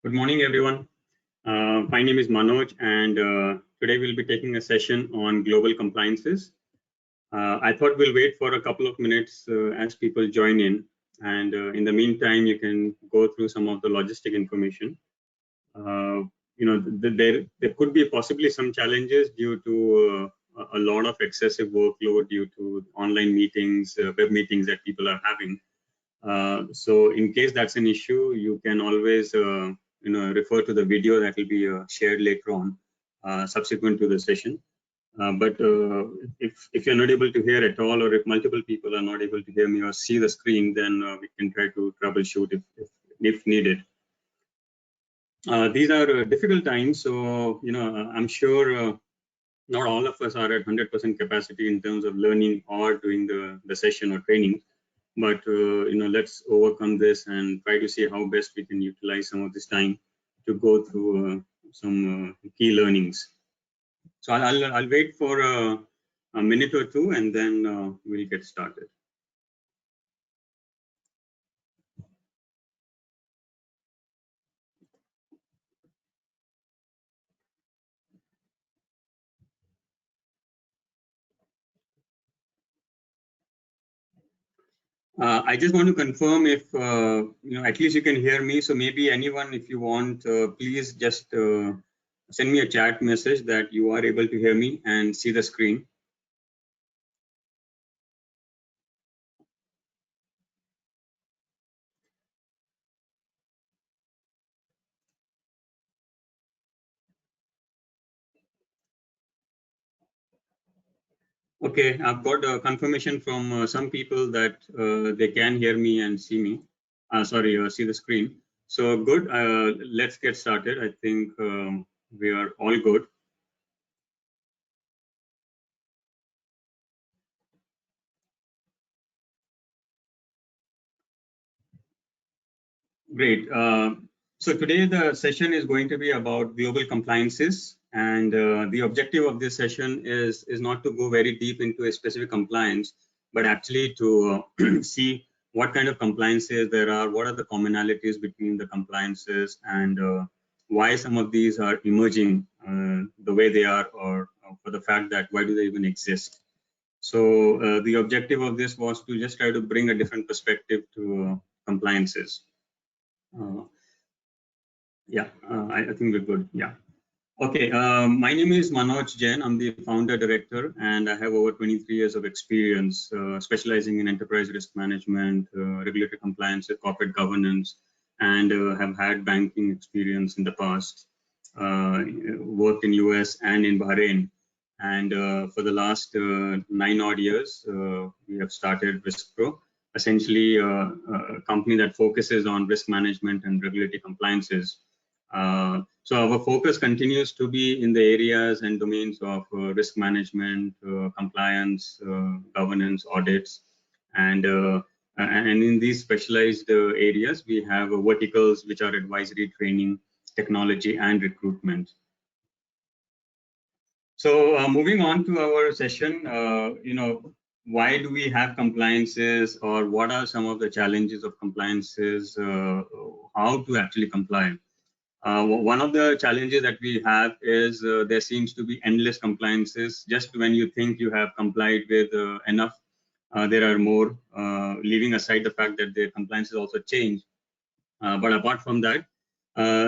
Good morning, everyone. My name is Manoj, and today we'll be taking a session on global compliances. I thought we'll wait for a couple of minutes as people join in, and in the meantime, you can go through some of the logistic information. There could be possibly some challenges due to a lot of excessive workload due to online meetings, web meetings that people are having. So in case that's an issue, you can always refer to the video that will be shared later on subsequent to the session. But if you're not able to hear at all, or if multiple people are not able to hear me or see the screen, then we can try to troubleshoot if needed. These are difficult times, so I'm sure not all of us are at 100% capacity in terms of learning or doing the session or training. But let's overcome this and try to see how best we can utilize some of this time to go through some key learnings. So I'll wait for a minute or two, and then we'll get started. I just want to confirm if at least you can hear me. So maybe anyone, if you want, please just send me a chat message that you are able to hear me and see the screen. Okay, I've got a confirmation from some people that they can hear me and see me. See the screen. So good. Let's get started. I think we are all good. Great. So today the session is going to be about global compliances, and the objective of this session is not to go very deep into a specific compliance, but actually to see what kind of compliances there are, what are the commonalities between the compliances, and why some of these are emerging the way they are, or for the fact that why do they even exist. So the objective of this was to just try to bring a different perspective to compliances. I think we're good. Yeah. Okay. My name is Manoj Jain. I'm the founder director, and I have over 23 years of experience specializing in enterprise risk management, regulatory compliance, corporate governance, and have had banking experience in the past. Worked in US and in Bahrain. And for the last 9 odd years, we have started Riskpro, essentially a company that focuses on risk management and regulatory compliances. So our focus continues to be in the areas and domains of risk management, compliance, governance, audits, and in these specialized areas, we have verticals which are advisory, training, technology, and recruitment. So moving on to our session, why do we have compliances, or what are some of the challenges of compliances, how to actually comply? One of the challenges that we have is there seems to be endless compliances. Just when you think you have complied with enough, there are more, leaving aside the fact that the compliances also change. But apart from that,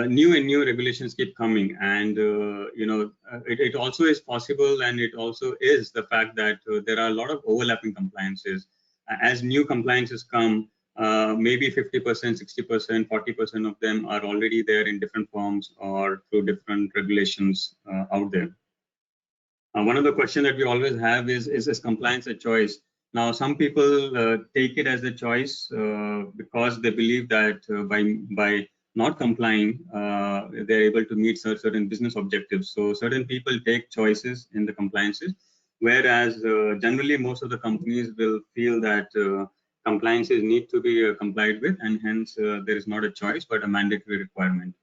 new regulations keep coming, and it also is possible, and it also is the fact that there are a lot of overlapping compliances. As new compliances come, maybe 50%, 60%, 40% of them are already there in different forms or through different regulations out there. One of the questions that we always have is compliance a choice? Now, some people take it as a choice because they believe that by not complying, they're able to meet certain business objectives. So certain people take choices in the compliances, whereas generally most of the companies will feel that compliances need to be complied with, and hence there is not a choice but a mandatory requirement.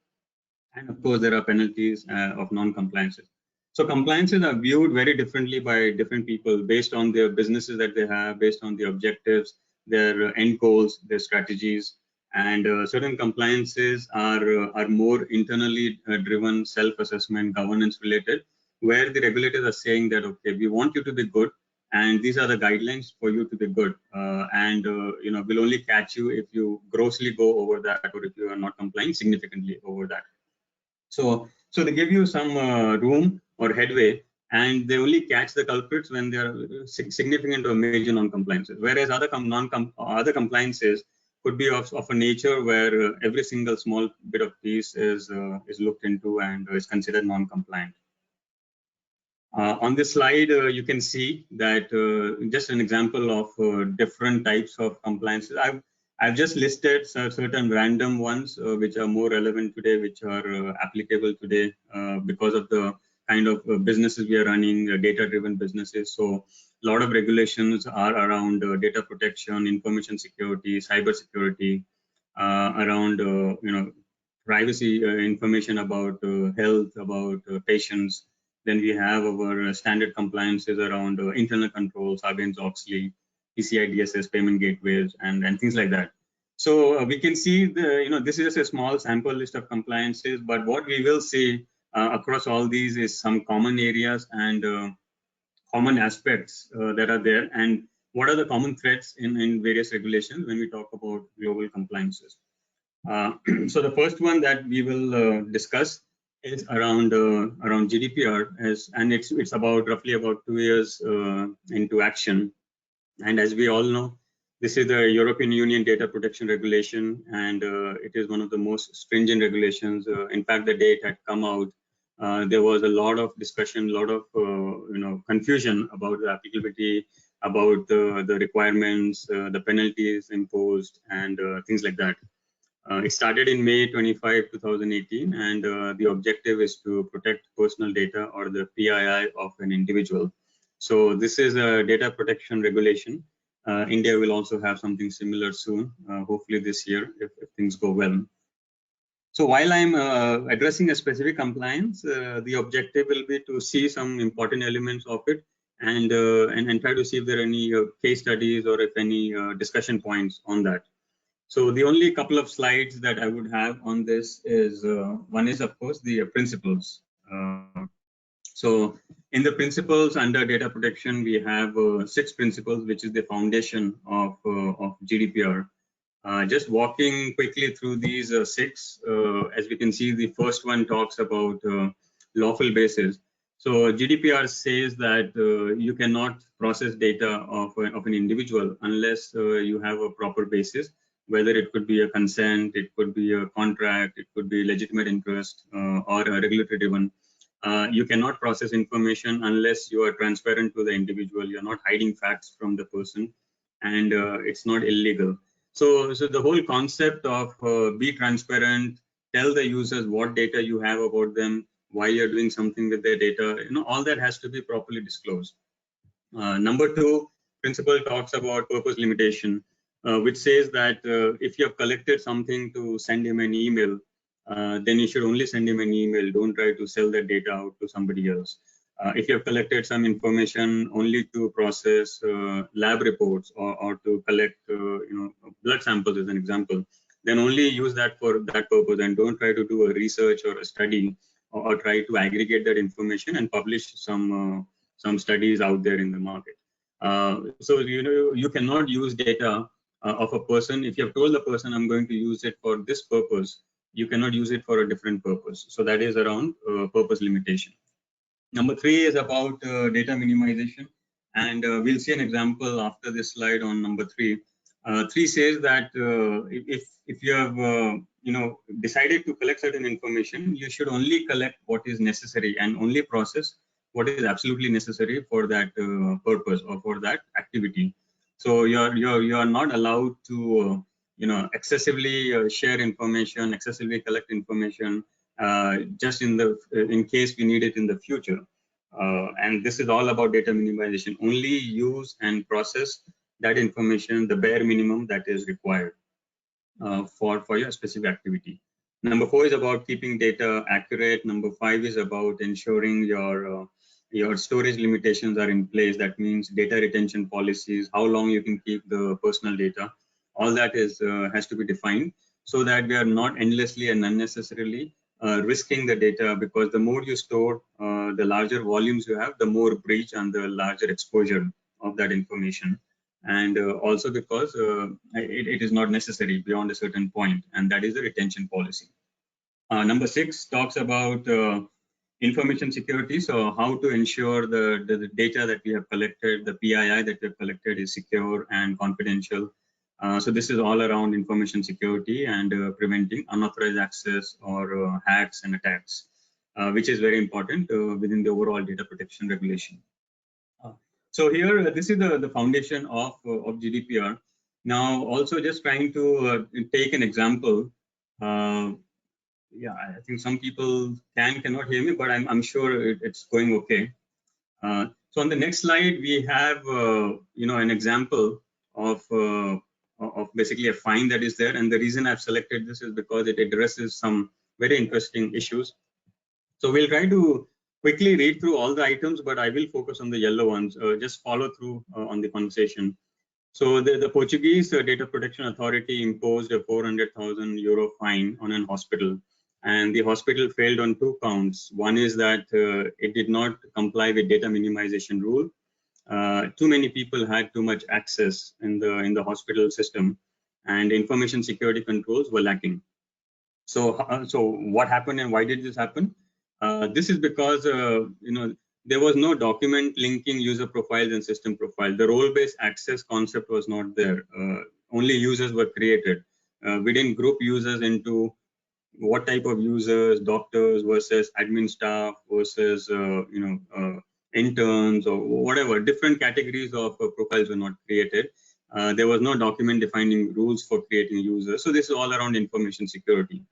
And of course, there are penalties of non-compliances. So compliances are viewed very differently by different people based on their businesses that they have, based on the objectives, their end goals, their strategies. And certain compliances are more internally driven, self-assessment, governance related, where the regulators are saying that, okay, we want you to be good, and these are the guidelines for you to be good, and we'll only catch you if you grossly go over that, or if you are not complying significantly over that. So they give you some room or headway, and they only catch the culprits when they are significant or major non-compliances. Whereas other compliances could be of a nature where every single small bit of piece is looked into and is considered non-compliant. On this slide, you can see that just an example of different types of compliances. I've just listed certain random ones which are more relevant today, which are applicable today because of the kind of businesses we are running, data-driven businesses. So a lot of regulations are around data protection, information security, cybersecurity, around privacy information about health, about patients. Then we have our standard compliances around internal controls, Sarbanes-Oxley, PCI DSS, payment gateways, and things like that. So we can see this is just a small sample list of compliances, but what we will see across all these is some common areas and common aspects that are there, and what are the common threads in various regulations when we talk about global compliances. So the first one that we will discuss is around GDPR, and it's roughly about 2 years into action. And as we all know, this is the European Union Data Protection Regulation, and it is one of the most stringent regulations. In fact, the day it had come out, there was a lot of discussion, a lot of confusion about the applicability, about the requirements, the penalties imposed, and things like that. It started in May 25, 2018, and the objective is to protect personal data, or the PII, of an individual. So this is a data protection regulation. India will also have something similar soon, hopefully this year, if things go well. So while I'm addressing a specific compliance, the objective will be to see some important elements of it, and try to see if there are any case studies or if any discussion points on that. So the only couple of slides that I would have on this is, one is, of course, the principles. So in the principles under data protection, we have 6 principles, which is the foundation of GDPR. Just walking quickly through these 6, as we can see, the first one talks about lawful basis. So GDPR says that you cannot process data of an individual unless you have a proper basis, whether it could be a consent, it could be a contract, it could be legitimate interest, or a regulatory driven. You cannot process information unless you are transparent to the individual. You're not hiding facts from the person, and it's not illegal. So the whole concept of be transparent, tell the users what data you have about them, why you're doing something with their data, all that has to be properly disclosed. Number 2 principle talks about purpose limitation, which says that if you have collected something to send him an email, then you should only send him an email. Don't try to sell that data out to somebody else. If you have collected some information only to process lab reports, or to collect blood samples as an example, then only use that for that purpose, and don't try to do a research or a study, or try to aggregate that information and publish some studies out there in the market. So you cannot use data of a person. If you have told the person, I'm going to use it for this purpose, you cannot use it for a different purpose. So that is around purpose limitation. Number 3 is about data minimization, and we'll see an example after this slide on number 3. 3 says that if you have decided to collect certain information, you should only collect what is necessary and only process what is absolutely necessary for that purpose or for that activity. So you are not allowed to excessively share information, excessively collect information, just in case we need it in the future. And this is all about data minimization. Only use and process that information, the bare minimum that is required for your specific activity. Number 4 is about keeping data accurate. Number 5 is about ensuring your storage limitations are in place. That means data retention policies, how long you can keep the personal data. all that is has to be defined, so that we are not endlessly and unnecessarily risking the data, because the more you store, the larger volumes you have, the more breach and the larger exposure of that information. And also because it is not necessary beyond a certain point, and that is the retention policy. Number 6 talks about information security. So how to ensure the data that we have collected, the PII that we have collected, is secure and confidential. So this is all around information security and preventing unauthorized access or hacks and attacks, which is very important within the overall data protection regulation. So here, this is the foundation of GDPR. Now, also just trying to take an example. Yeah, I think some people cannot hear me, but I'm sure it's going okay. So on the next slide, we have an example of basically a fine that is there, and the reason I've selected this is because it addresses some very interesting issues. So we'll try to quickly read through all the items, but I will focus on the yellow ones. Just follow through on the conversation. So the Portuguese Data Protection Authority imposed a 400,000 euro fine on an hospital, and the hospital failed on 2 counts. One is that it did not comply with data minimization rule. Too many people had too much access in the hospital system, and information security controls were lacking. So what happened and why did this happen? This is because there was no document linking user profiles and system profiles. The role-based access concept was not there. Only users were created. We didn't group users into what type of users, doctors versus admin staff versus interns or whatever. Different categories of profiles were not created. There was no document defining rules for creating users. So this is all around information security.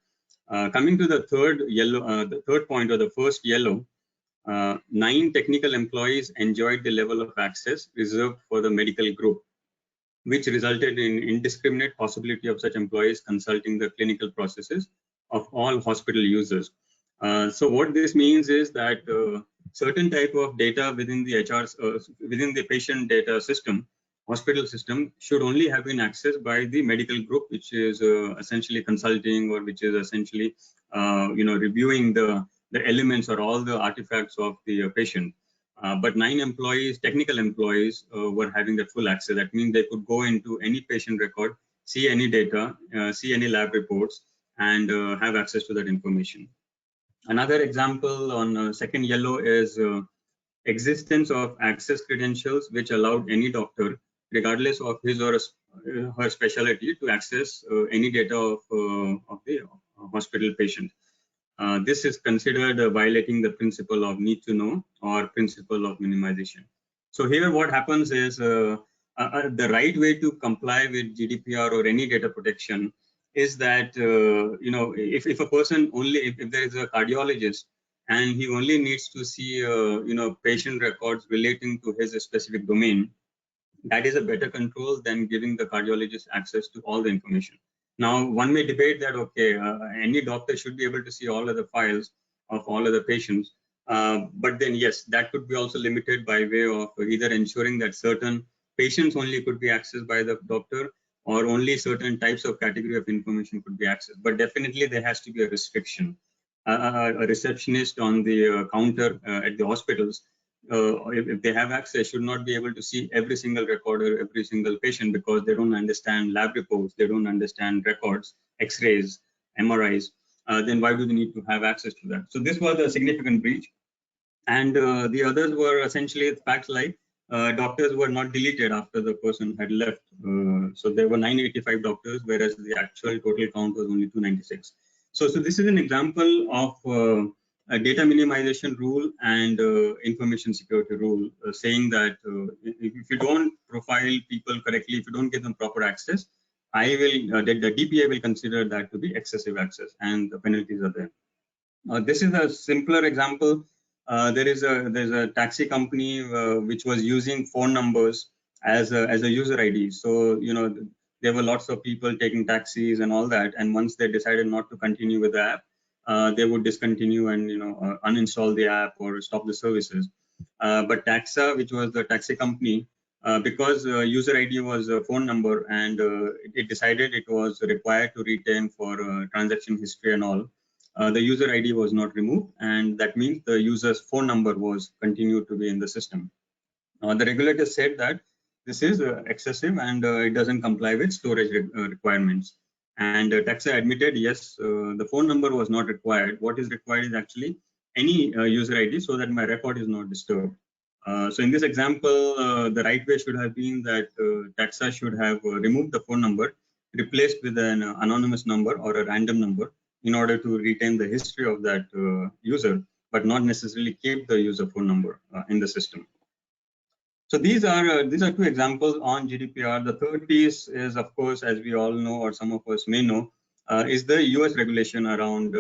Coming to the third yellow, the third point, or the first yellow, 9 technical employees enjoyed the level of access reserved for the medical group, which resulted in indiscriminate possibility of such employees consulting the clinical processes of all hospital users. So what this means is that certain type of data within the within the patient data system, hospital system, should only have been accessed by the medical group, which is essentially consulting, or which is essentially reviewing the elements or all the artifacts of the patient. But 9 employees, technical employees, were having the full access. That means they could go into any patient record, see any data, see any lab reports, and have access to that information. Another example on second yellow is existence of access credentials, which allowed any doctor, regardless of his or her specialty, to access any data of the hospital patient. This is considered violating the principle of need to know or principle of minimization. So here what happens is the right way to comply with GDPR or any data protection is that if a person only, if there is a cardiologist and he only needs to see patient records relating to his specific domain, that is a better control than giving the cardiologist access to all the information. Now, one may debate that, okay, any doctor should be able to see all of the files of all of the patients. But then, yes, that could be also limited by way of either ensuring that certain patients only could be accessed by the doctor, or only certain types of category of information could be accessed. But definitely there has to be a restriction. A receptionist on the counter at the hospitals, if they have access, should not be able to see every single record or every single patient, because they don't understand lab reports, they don't understand records, x-rays, MRIs. Then why do they need to have access to that? So this was a significant breach. And the others were essentially facts like doctors were not deleted after the person had left. So there were 985 doctors, whereas the actual total count was only 296. So this is an example of a data minimization rule and information security rule, saying that if you don't profile people correctly, if you don't give them proper access, the DPA will consider that to be excessive access, and the penalties are there. This is a simpler example. There's a taxi company which was using phone numbers as a user ID. So there were lots of people taking taxis and all that, and once they decided not to continue with the app, they would discontinue and uninstall the app or stop the services. But Taxa, which was the taxi company, because user ID was a phone number, and it decided it was required to retain for transaction history and all. The user ID was not removed, and that means the user's phone number was continued to be in the system. The regulator said that this is excessive and it doesn't comply with storage requirements. And Taxa admitted, yes, the phone number was not required. What is required is actually any user ID so that my record is not disturbed. So in this example, the right way should have been that Taxa should have removed the phone number, replaced with an anonymous number or a random number in order to retain the history of that user, but not necessarily keep the user phone number in the system. So these are two examples on GDPR. The third piece is, of course, as we all know, or some of us may know, is the US regulation around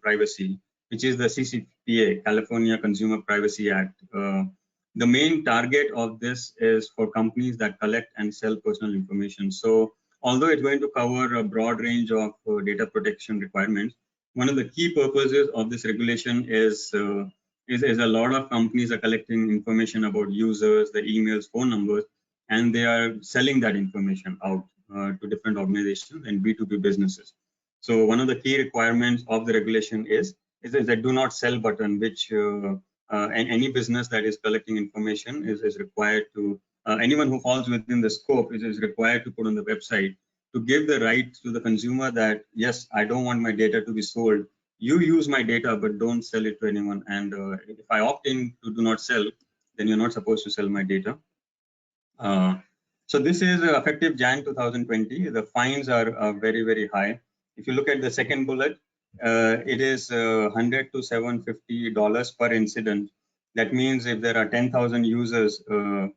privacy, which is the CCPA, California Consumer Privacy Act. The main target of this is for companies that collect and sell personal information. So although it's going to cover a broad range of data protection requirements, one of the key purposes of this regulation is a lot of companies are collecting information about users, the emails, phone numbers, and they are selling that information out to different organizations and B2B businesses. So one of the key requirements of the regulation is a do not sell button, which any business that is collecting information is required to, anyone who falls within the scope is required to put on the website to give the right to the consumer that, yes, I don't want my data to be sold. You use my data, but don't sell it to anyone. And if I opt in to do not sell, then you're not supposed to sell my data. So this is effective Jan 2020. The fines are very, very high. If you look at the second bullet, it is $100 to $750 per incident. That means if there are 10,000 users in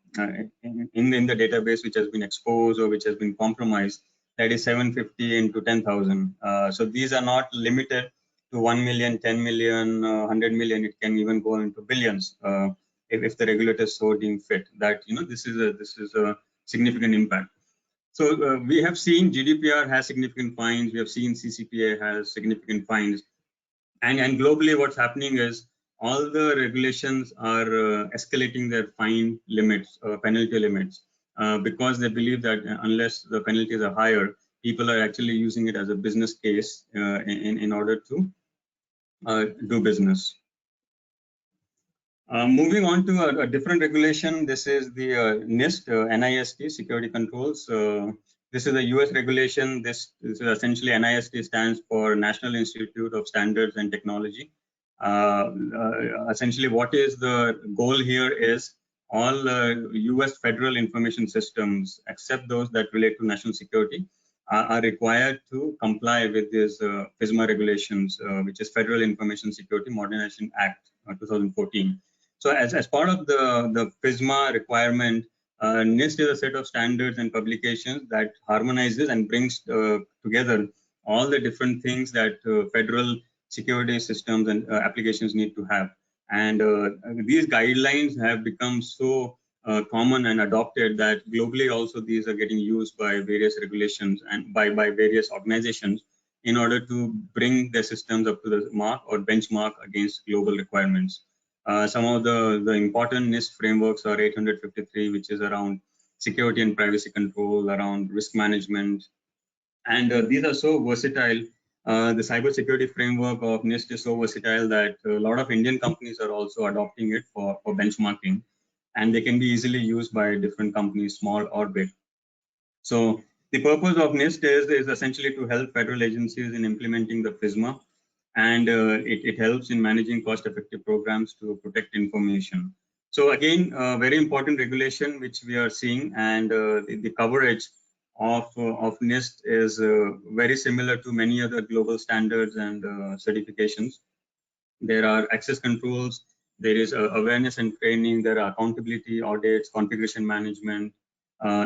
the database which has been exposed or which has been compromised, that is 750 into 10,000. So these are not limited to 1 million, 10 million, 100 million. It can even go into billions if the regulators so deem fit. That this is a significant impact. So we have seen GDPR has significant fines. We have seen CCPA has significant fines, and globally, what's happening is all the regulations are escalating their fine limits, penalty limits, because they believe that unless the penalties are higher, people are actually using it as a business case in order to do business. Moving on to a different regulation, this is the NIST, NIST, Security Controls. This is a US regulation. This is essentially NIST stands for National Institute of Standards and Technology. Essentially, what is the goal here is all US federal information systems, except those that relate to national security, are required to comply with these FISMA regulations, which is Federal Information Security Modernization Act 2014. So as part of the FISMA requirement, NIST is a set of standards and publications that harmonizes and brings together all the different things that federal security systems and applications need to have. And these guidelines have become so common and adopted that globally also these are getting used by various regulations and by various organizations in order to bring their systems up to the mark or benchmark against global requirements. Some of the important NIST frameworks are 853, which is around security and privacy control, around risk management. And these are so versatile. The cybersecurity framework of NIST is so versatile that a lot of Indian companies are also adopting it for benchmarking. And they can be easily used by different companies, small or big. So the purpose of NIST is essentially to help federal agencies in implementing the FISMA. And it helps in managing cost-effective programs to protect information. So again, very important regulation which we are seeing, and the coverage of NIST is very similar to many other global standards and certifications. There are access controls, there is awareness and training, there are accountability audits, configuration management,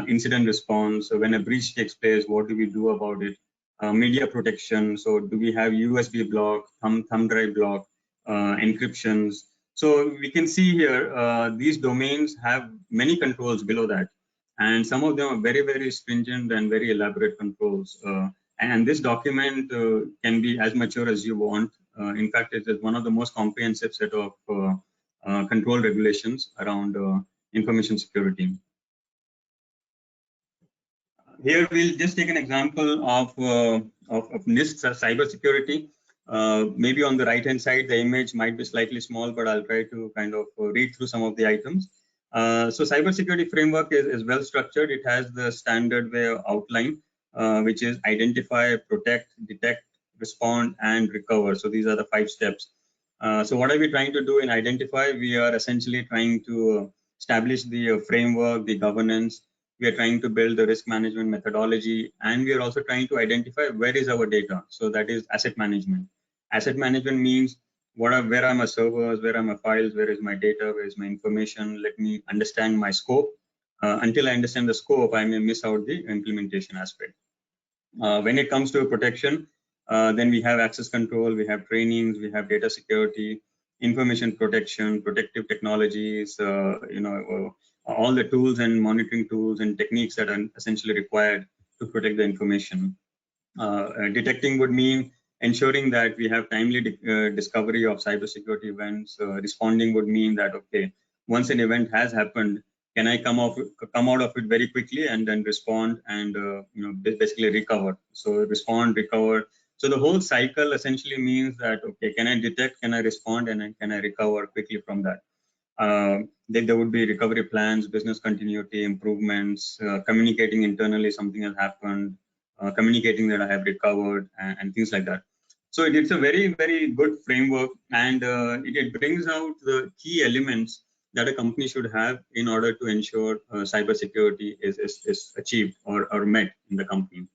incident response. So when a breach takes place, what do we do about it? Media protection. So do we have USB block, thumb drive block, encryptions? So we can see here, these domains have many controls below that. And some of them are very, very stringent and very elaborate controls. And this document can be as mature as you want. In fact, it is one of the most comprehensive set of control regulations around information security. Here we'll just take an example of NIST cybersecurity. Maybe on the right-hand side, the image might be slightly small, but I'll try to kind of read through some of the items. So cybersecurity framework is well structured. It has the standard way of outline, which is identify, protect, detect, respond, and recover. So these are the 5 steps. So what are we trying to do in identify? We are essentially trying to establish the framework, the governance. We are trying to build the risk management methodology, and we are also trying to identify where is our data. So that is asset management. Asset management means where are my servers, where are my files, where is my data, where is my information. Let me understand my scope. Until I understand the scope, I may miss out the implementation aspect. When it comes to protection, then we have access control, we have trainings, we have data security, information protection, protective technologies, all the tools and monitoring tools and techniques that are essentially required to protect the information. Detecting would mean ensuring that we have timely discovery of cybersecurity events. Responding would mean that, okay, once an event has happened, can I come out of it very quickly and then respond and basically recover? So respond, recover. So the whole cycle essentially means that, okay, can I detect, can I respond, and can I recover quickly from that? Then there would be recovery plans, business continuity improvements, communicating internally something has happened, communicating that I have recovered, and things like that. So it's a very, very good framework, and it brings out the key elements that a company should have in order to ensure cybersecurity is achieved or met in the company.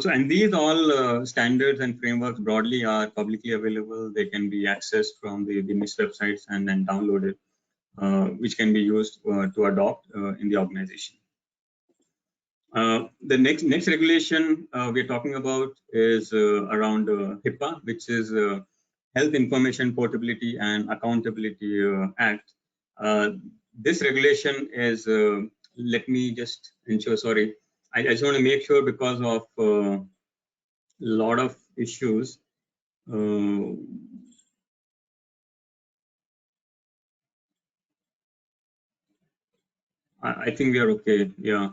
And these all standards and frameworks broadly are publicly available. They can be accessed from the NIST websites and then downloaded, which can be used to adopt in the organization. The next regulation we're talking about is around HIPAA, which is Health Information Portability and Accountability Act. This regulation is, let me just ensure, sorry, I just want to make sure because of a lot of issues. I think we are okay. Yeah.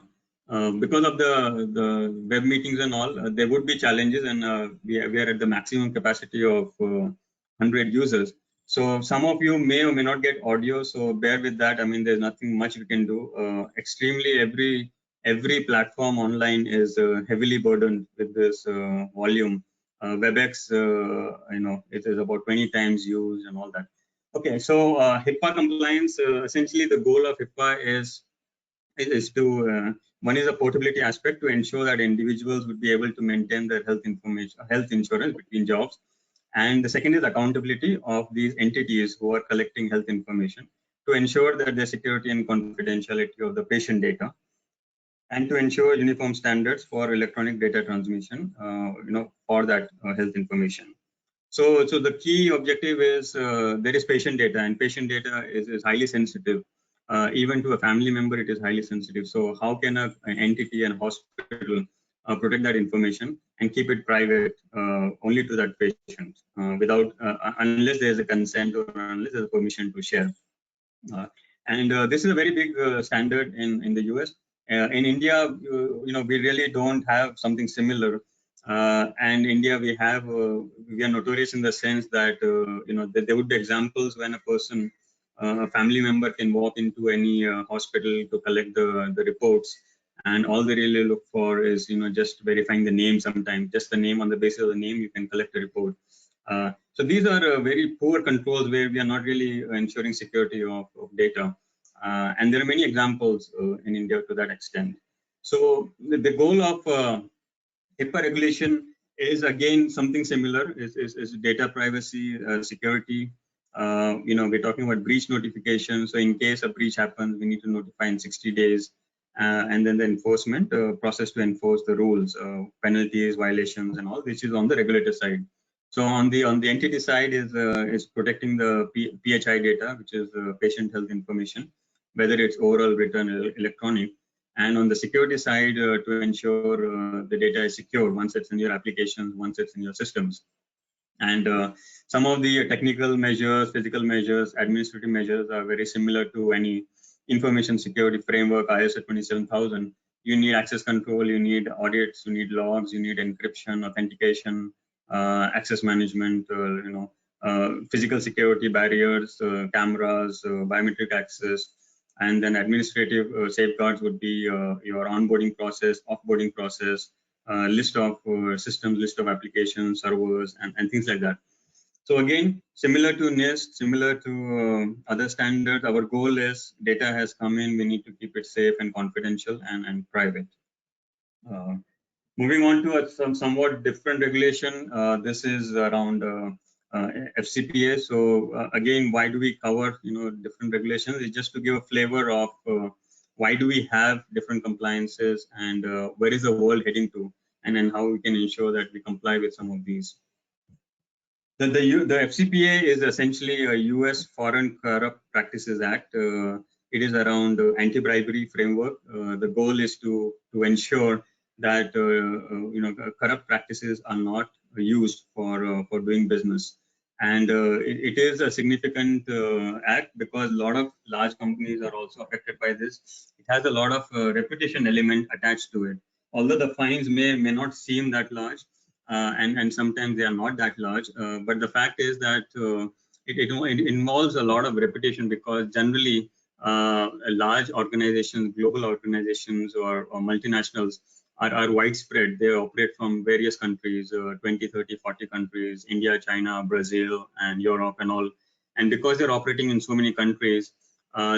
Because of the web meetings and all, there would be challenges, and we are at the maximum capacity of 100 users. So some of you may or may not get audio, so bear with that. I mean, there's nothing much we can do. Extremely, every platform online is heavily burdened with this volume. WebEx, it is about 20 times used and all that. Okay, so HIPAA compliance, essentially the goal of HIPAA is to one is a portability aspect to ensure that individuals would be able to maintain their health insurance between jobs, and the second is accountability of these entities who are collecting health information to ensure that the security and confidentiality of the patient data, and to ensure uniform standards for electronic data transmission, for that health information. So the key objective is there is patient data, and patient data is highly sensitive. Even to a family member, it is highly sensitive. So how can an entity and hospital protect that information and keep it private only to that patient without unless there is a consent or unless there is permission to share? This is a very big standard in the US. In India, we really don't have something similar. And India, we are notorious in the sense that that there would be examples when a family member can walk into any hospital to collect the reports, and all they really look for is just verifying the name. Sometimes just the name, on the basis of the name you can collect a report. So these are very poor controls where we are not really ensuring security of data. And there are many examples in India to that extent. So the goal of HIPAA regulation is again something similar, is data privacy, security. We're talking about breach notification. So in case a breach happens, we need to notify in 60 days. And then the enforcement process to enforce the rules, penalties, violations, and all, which is on the regulator side. So on the entity side is protecting the PHI data, which is patient health information, whether it's oral, written, or electronic. And on the security side, to ensure the data is secure once it's in your applications, once it's in your systems. And some of the technical measures, physical measures, administrative measures are very similar to any information security framework, ISO 27000. you need access control, you need audits, you need logs, you need encryption, authentication, access management, physical security barriers, cameras, biometric access, and then administrative safeguards would be your onboarding process, offboarding process, list of systems, list of applications, servers, and things like that. So again, similar to NIST, similar to other standards, our goal is data has come in, we need to keep it safe and confidential and private. Moving on to a somewhat different regulation, this is around FCPA. So again, why do we cover different regulations? It's just to give a flavor of why do we have different compliances and where is the world heading to, and then how we can ensure that we comply with some of these. The FCPA is essentially a US Foreign Corrupt Practices Act. It is around anti-bribery framework. The goal is to ensure that corrupt practices are not used for doing business, and it is a significant act because a lot of large companies are also affected by this. It has a lot of reputation element attached to it. Although the fines may not seem that large, and sometimes they are not that large, but the fact is that it involves a lot of reputation because generally large organizations, global organizations or multinationals are widespread. They operate from various countries, 20, 30, 40 countries, India, China, Brazil, and Europe and all. And because they're operating in so many countries,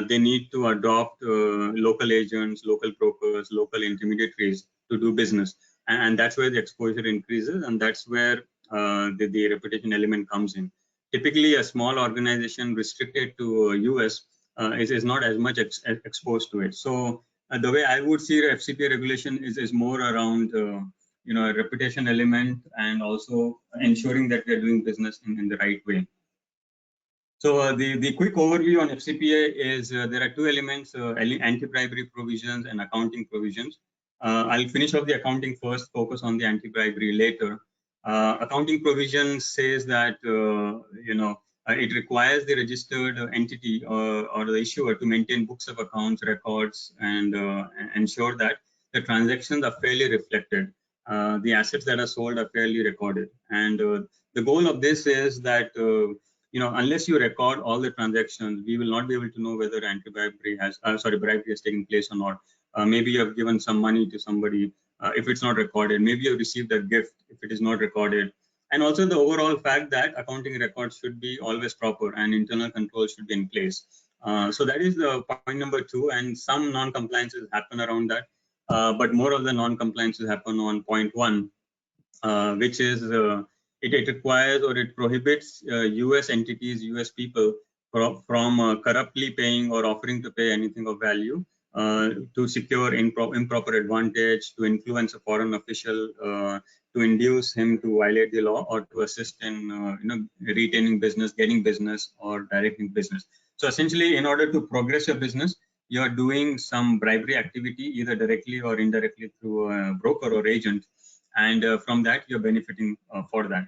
they need to adopt local agents, local brokers, local intermediaries to do business. And that's where the exposure increases, and that's where the reputation element comes in. Typically, a small organization restricted to US is not as much exposed to it. So the way I would see FCPA regulation is more around a reputation element and also ensuring that we are doing business in the right way. So the quick overview on FCPA is there are two elements, anti-bribery provisions and accounting provisions. I'll finish off the accounting first, focus on the anti-bribery later. Accounting provision says that it requires the registered entity or the issuer to maintain books of accounts, records, and ensure that the transactions are fairly reflected. The assets that are sold are fairly recorded. And the goal of this is that unless you record all the transactions, we will not be able to know whether anti-bribery bribery has taken place or not. Maybe you have given some money to somebody if it's not recorded. Maybe you have received a gift if it is not recorded. And also the overall fact that accounting records should be always proper and internal controls should be in place. So that is the point number 2. And some non-compliances happen around that. But more of the non-compliances happen on point 1, which is it requires or it prohibits US entities, US people from corruptly paying or offering to pay anything of value to secure improper advantage, to influence a foreign official, to induce him to violate the law, or to assist in retaining business, getting business, or directing business. So essentially, in order to progress your business, you are doing some bribery activity, either directly or indirectly through a broker or agent, and from that you're benefiting for that.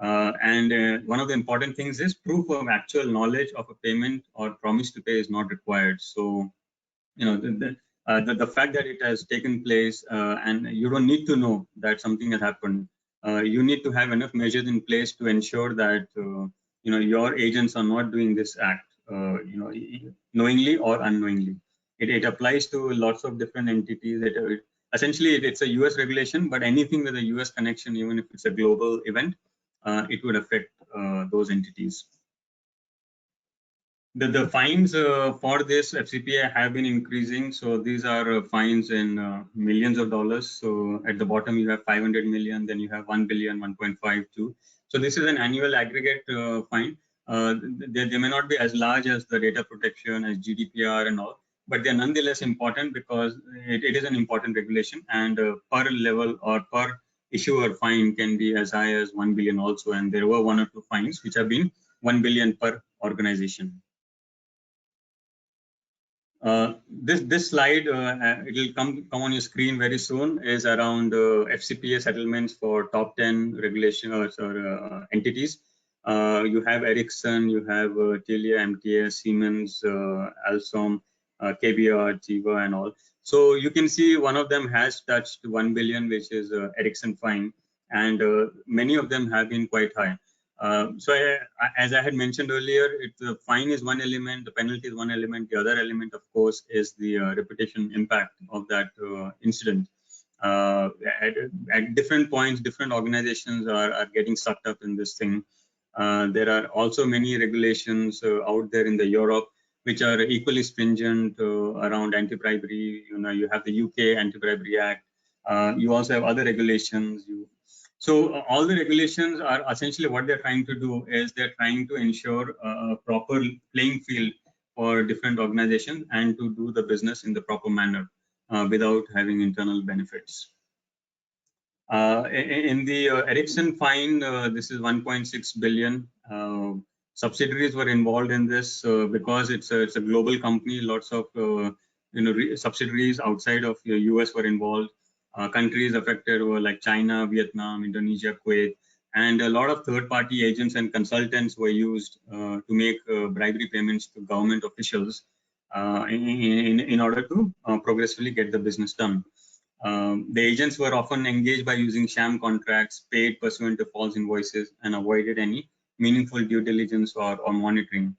And one of the important things is proof of actual knowledge of a payment or promise to pay is not required. So the fact that it has taken place and you don't need to know that something has happened. You need to have enough measures in place to ensure that your agents are not doing this act knowingly or unknowingly. It applies to lots of different entities. Essentially, it's a US regulation, but anything with a US connection, even if it's a global event, it would affect those entities. The fines for this FCPA have been increasing. So these are fines in millions of dollars. So at the bottom, you have 500 million, then you have 1 billion, 1.52. So this is an annual aggregate fine. They may not be as large as the data protection, as GDPR and all, but they're nonetheless important because it is an important regulation, and per level or per issuer fine can be as high as 1 billion also. And there were 1 or 2 fines which have been 1 billion per organization. This slide, it will come on your screen very soon, is around FCPA settlements for top 10 regulations or entities. You have Ericsson, you have Telia, MTS, Siemens, Alstom. KBR, Jiva, and all. So you can see one of them has touched 1 billion, which is Ericsson Fine, and many of them have been quite high. As I had mentioned earlier, the fine is one element, the penalty is one element. The other element, of course, is the reputation impact of that incident. At different points, different organizations are getting sucked up in this thing. There are also many regulations out there in the Europe which are equally stringent around anti-bribery. You have the UK Anti-Bribery Act. You also have other regulations. So all the regulations are essentially what they're trying to do is they're trying to ensure a proper playing field for different organizations and to do the business in the proper manner without having internal benefits. In the Ericsson fine, this is 1.6 billion. Subsidiaries were involved in this because it's a global company. Lots of subsidiaries outside of the US were involved. Countries affected were like China, Vietnam, Indonesia, Kuwait, and a lot of third-party agents and consultants were used to make bribery payments to government officials in order to progressively get the business done. The agents were often engaged by using sham contracts, paid pursuant to false invoices, and avoided any meaningful due diligence or monitoring.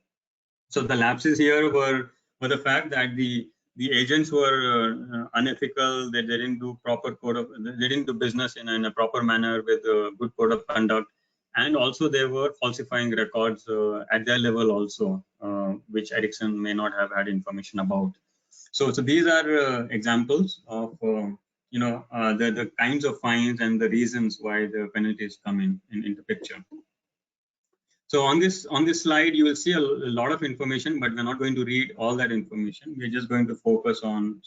So the lapses here were the fact that the agents were unethical. They didn't do they didn't do business in a proper manner with a good code of conduct, and also they were falsifying records at their level also, which Ericsson may not have had information about. So these are examples of the kinds of fines and the reasons why the penalties come into picture. So on this slide, you will see a lot of information, but we're not going to read all that information. We're just going to focus on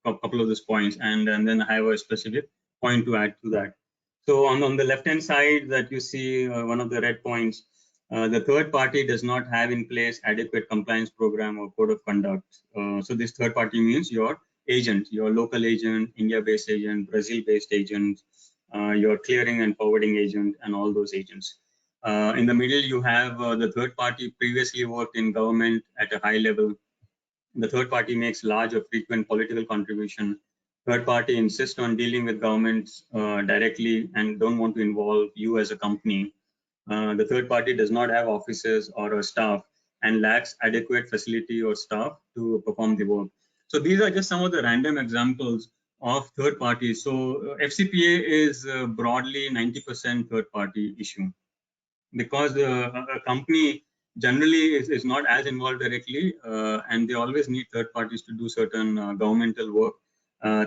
a couple of these points, and then I have a specific point to add to that. So on the left-hand side that you see one of the red points, the third party does not have in place adequate compliance program or code of conduct. So this third party means your agent, your local agent, India-based agent, Brazil-based agent, your clearing and forwarding agent, and all those agents. In the middle, you have the third party previously worked in government at a high level. The third party makes large or frequent political contribution. Third party insists on dealing with governments directly and don't want to involve you as a company. The third party does not have offices or a staff and lacks adequate facility or staff to perform the work. So these are just some of the random examples of third parties. So FCPA is broadly 90% third party issue, because a company generally is not as involved directly, and they always need third parties to do certain governmental work.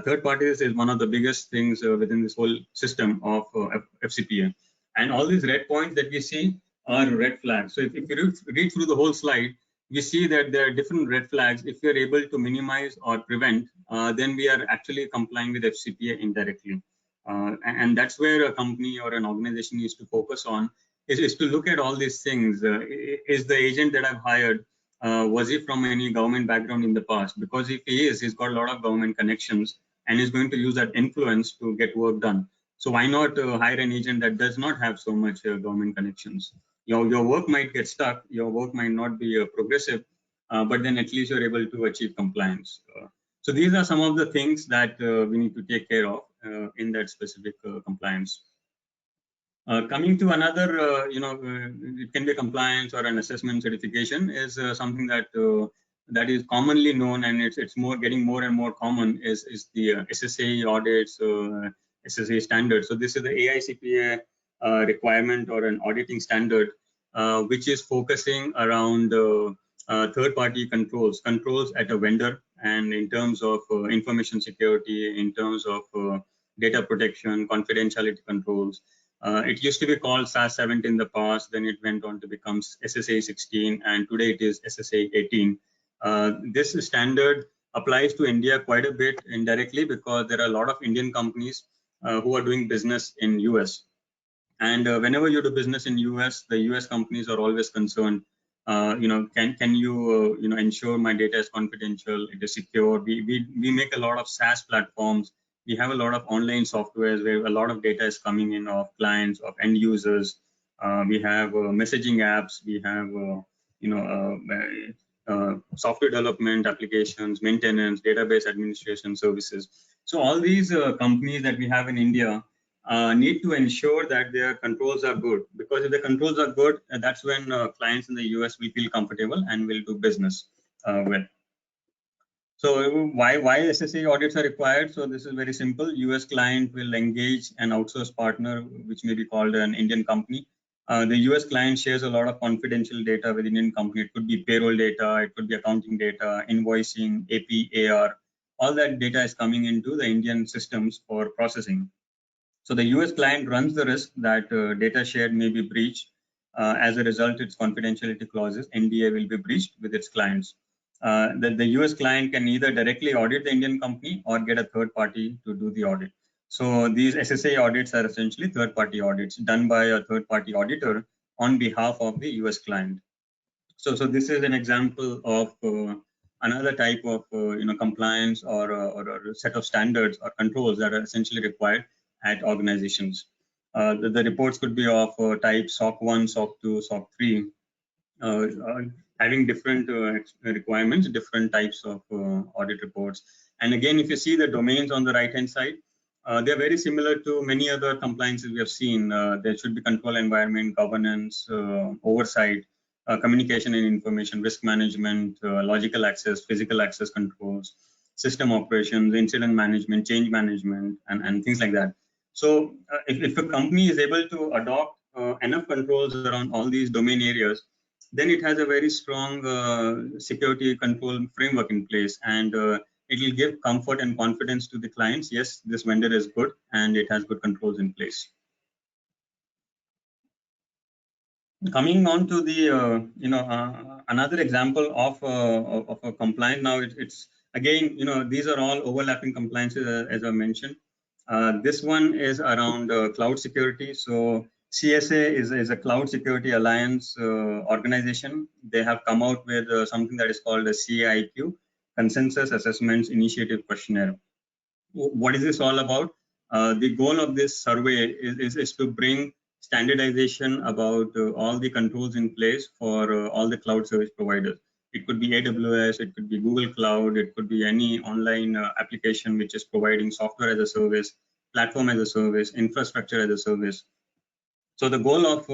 Third parties is one of the biggest things within this whole system of FCPA. And all these red points that we see are red flags. So if you read through the whole slide, we see that there are different red flags. If we are able to minimize or prevent, then we are actually complying with FCPA indirectly. And that's where a company or an organization needs to focus on, is to look at all these things. Is the agent that I've hired, was he from any government background in the past? Because if he is, he's got a lot of government connections and is going to use that influence to get work done. So why not hire an agent that does not have so much government connections? Your work might get stuck, your work might not be progressive, but then at least you're able to achieve compliance. So these are some of the things that we need to take care of in that specific compliance. Coming to another, it can be a compliance or an assessment certification, is something that that is commonly known, and it's getting more and more common, is the SSA audits, SSA standard. So this is the AICPA requirement or an auditing standard, which is focusing around third-party controls at a vendor, and in terms of information security, in terms of data protection, confidentiality controls. It used to be called SAS 17 in the past, then it went on to become SSA 16, and today it is SSA 18. This standard applies to India quite a bit indirectly, because there are a lot of Indian companies who are doing business in US. And whenever you do business in US, the US companies are always concerned, can you ensure my data is confidential, it is secure. We make a lot of SaaS platforms. We have a lot of online softwares where a lot of data is coming in of clients, of end users. We have messaging apps. We have software development, applications, maintenance, database administration services. So all these companies that we have in India need to ensure that their controls are good, because if the controls are good, that's when clients in the US will feel comfortable and will do business with. So why SSA audits are required? So this is very simple. US client will engage an outsourced partner, which may be called an Indian company. The US client shares a lot of confidential data with Indian company. It could be payroll data, it could be accounting data, invoicing, AP, AR. All that data is coming into the Indian systems for processing. So the US client runs the risk that data shared may be breached. As a result, its confidentiality clauses, NDA, will be breached with its clients. The US client can either directly audit the Indian company or get a third party to do the audit. So these SSA audits are essentially third-party audits done by a third-party auditor on behalf of the US client. So this is an example of another type of compliance or a set of standards or controls that are essentially required at organizations. The reports could be of type SOC 1, SOC 2, SOC 3, having different requirements, different types of audit reports. And again, if you see the domains on the right-hand side, they're very similar to many other compliances we have seen. There should be control environment, governance, oversight, communication and information, risk management, logical access, physical access controls, system operations, incident management, change management, and things like that. So if a company is able to adopt enough controls around all these domain areas, then it has a very strong security control framework in place, and it will give comfort and confidence to the clients. Yes, this vendor is good and it has good controls in place. Coming on to the another example of a compliance. Now it's again, these are all overlapping compliances as I mentioned. This one is around cloud security. So CISA is a cloud security alliance organization. They have come out with something that is called a CIQ, Consensus Assessments Initiative Questionnaire. What is this all about? The goal of this survey is to bring standardization about all the controls in place for all the cloud service providers. It could be AWS, it could be Google Cloud, it could be any online application which is providing software as a service, platform as a service, infrastructure as a service. So the goal of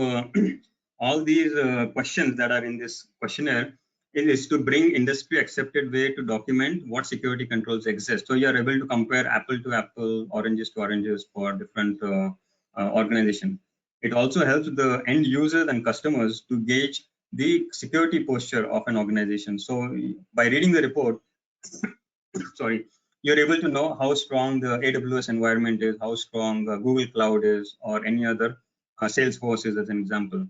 all these questions that are in this questionnaire is to bring industry accepted way to document what security controls exist. So you are able to compare apple to apple, oranges to oranges for different organizations. It also helps the end users and customers to gauge the security posture of an organization. So by reading the report, sorry, you're able to know how strong the AWS environment is, how strong Google Cloud is, or any other Salesforce is, as an example.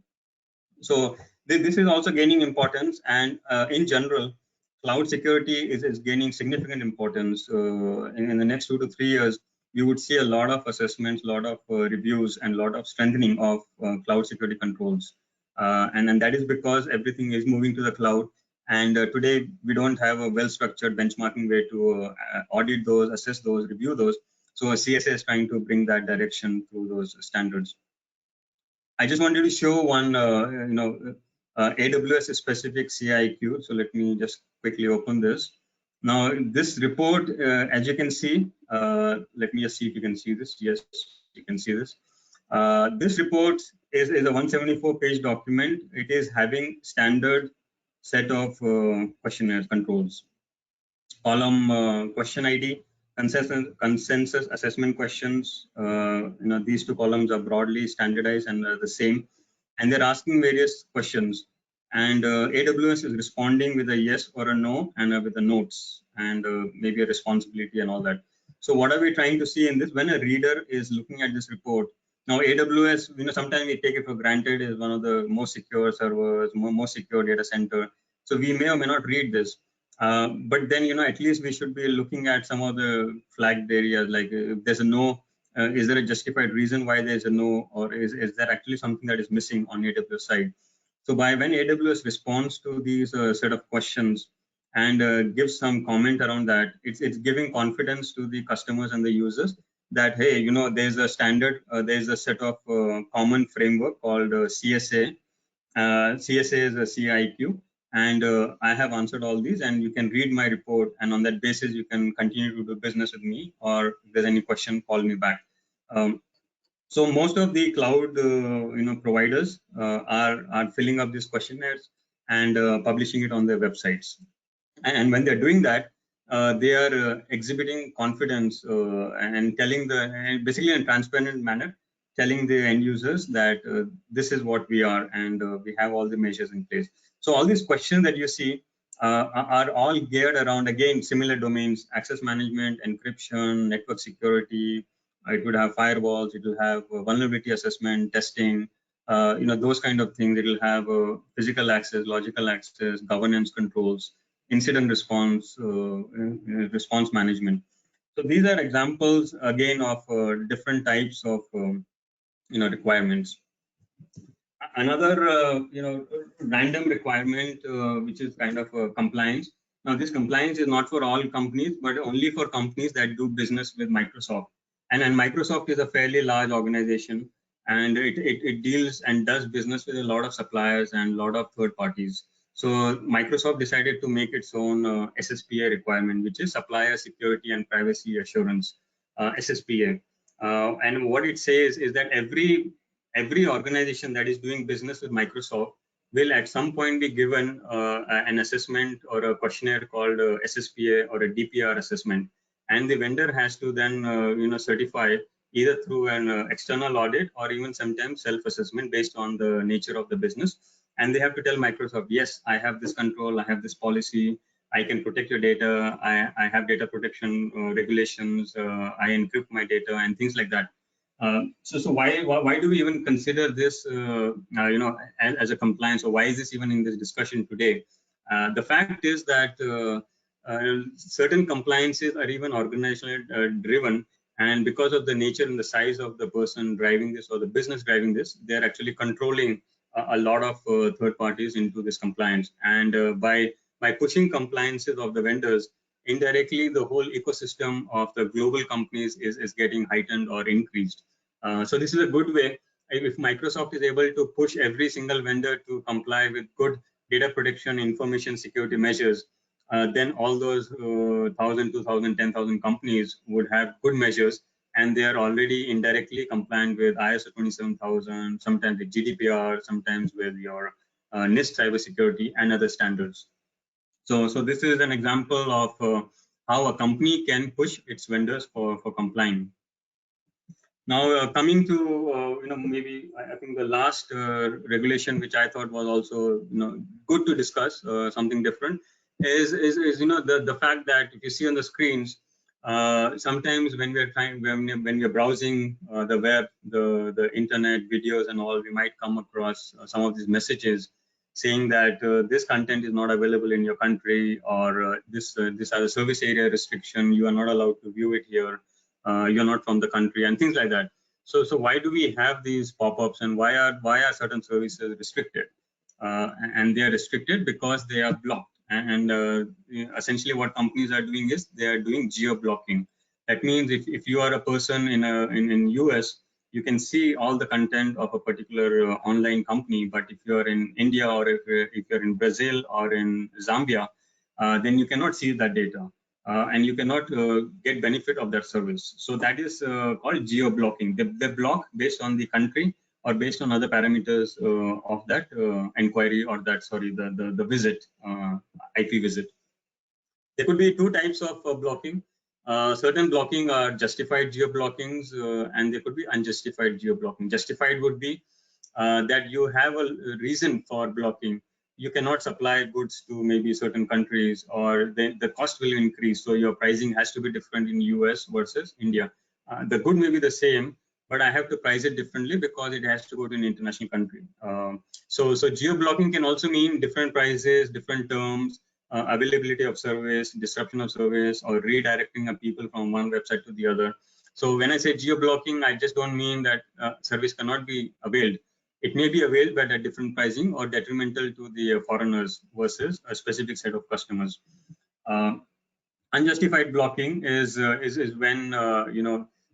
So this is also gaining importance, and in general, cloud security is gaining significant importance. In the next 2 to 3 years, you would see a lot of assessments, a lot of reviews, and a lot of strengthening of cloud security controls. And that is because everything is moving to the cloud. And today, we don't have a well-structured benchmarking way to audit those, assess those, review those. So CISA is trying to bring that direction through those standards. I just wanted to show one, AWS specific CIQ. So let me just quickly open this. Now, this report, as you can see, let me just see if you can see this. Yes, you can see this. This report is a 174-page document. It is having standard set of questionnaires controls. Column question ID, consensus assessment questions. These two columns are broadly standardized and are the same, and they're asking various questions. And AWS is responding with a yes or a no, and with the notes and maybe a responsibility and all that. So what are we trying to see in this? When a reader is looking at this report, now AWS, sometimes we take it for granted, is one of the most secure servers, most secure data center. So we may or may not read this. But then, at least we should be looking at some of the flagged areas, like if there's a no, is there a justified reason why there's a no, or is there actually something that is missing on AWS side? So when AWS responds to these set of questions and gives some comment around that, it's giving confidence to the customers and the users that, hey, there's a standard, there's a set of common framework called CSA. CSA is a CIQ. And I have answered all these, and you can read my report, and on that basis you can continue to do business with me, or if there's any question, call me back. So most of the cloud providers are filling up these questionnaires and publishing it on their websites. And when they're doing that, they are exhibiting confidence and telling and basically in a transparent manner, telling the end users that this is what we are, and we have all the measures in place. So all these questions that you see are all geared around, again, similar domains: access management, encryption, network security. It would have firewalls, it will have vulnerability assessment, testing, those kind of things. It will have physical access, logical access, governance controls, incident response, response management. So these are examples again of different types of requirements. Another random requirement which is kind of compliance. Now this compliance is not for all companies, but only for companies that do business with Microsoft. And Microsoft is a fairly large organization, and it deals and does business with a lot of suppliers and a lot of third parties. So Microsoft decided to make its own SSPA requirement, which is Supplier Security and Privacy Assurance, SSPA. And what it says is that every organization that is doing business with Microsoft will at some point be given an assessment or a questionnaire called SSPA or a DPR assessment, and the vendor has to then certify either through an external audit or even sometimes self-assessment based on the nature of the business. And they have to tell Microsoft, yes, I have this control, I have this policy, I can protect your data, I have data protection regulations, I encrypt my data, and things like that. So why do we even consider this as a compliance, or why is this even in this discussion today? The fact is that certain compliances are even organizationally driven, and because of the nature and the size of the person driving this or the business driving this, they're actually controlling a lot of third parties into this compliance. And by pushing compliances of the vendors, indirectly the whole ecosystem of the global companies is getting heightened or increased. So this is a good way. If Microsoft is able to push every single vendor to comply with good data protection, information security measures, then all those 1,000, 2,000, 10,000 companies would have good measures, and they are already indirectly compliant with ISO 27000, sometimes with GDPR, sometimes with your NIST cybersecurity and other standards. So this is an example of how a company can push its vendors for complying. Now, coming to maybe I think the last regulation, which I thought was also good to discuss, something different, is the fact that if you see on the screens, sometimes when we are browsing the web, the internet, videos and all, we might come across some of these messages saying that this content is not available in your country, or this has a service area restriction, you are not allowed to view it here. You're not from the country, and things like that. So why do we have these pop-ups, and why are certain services restricted? And they are restricted because they are blocked. And essentially, what companies are doing is they are doing geo-blocking. That means if you are a person in US, you can see all the content of a particular online company. But if you are in India, or if you're in Brazil or in Zambia, then you cannot see that data. And you cannot get benefit of that service. So that is called geo-blocking. They block based on the country or based on other parameters of that inquiry, or that, sorry, the visit, IP visit. There could be two types of blocking. Certain blocking are justified geo-blockings, and there could be unjustified geo-blocking. Justified would be that you have a reason for blocking. You cannot supply goods to maybe certain countries, or the cost will increase. So your pricing has to be different in US versus India. The good may be the same, but I have to price it differently because it has to go to an international country. So geo-blocking can also mean different prices, different terms, availability of service, disruption of service, or redirecting of people from one website to the other. So when I say geo-blocking, I just don't mean that service cannot be availed. It may be availed, but at different pricing or detrimental to the foreigners versus a specific set of customers. Unjustified blocking is when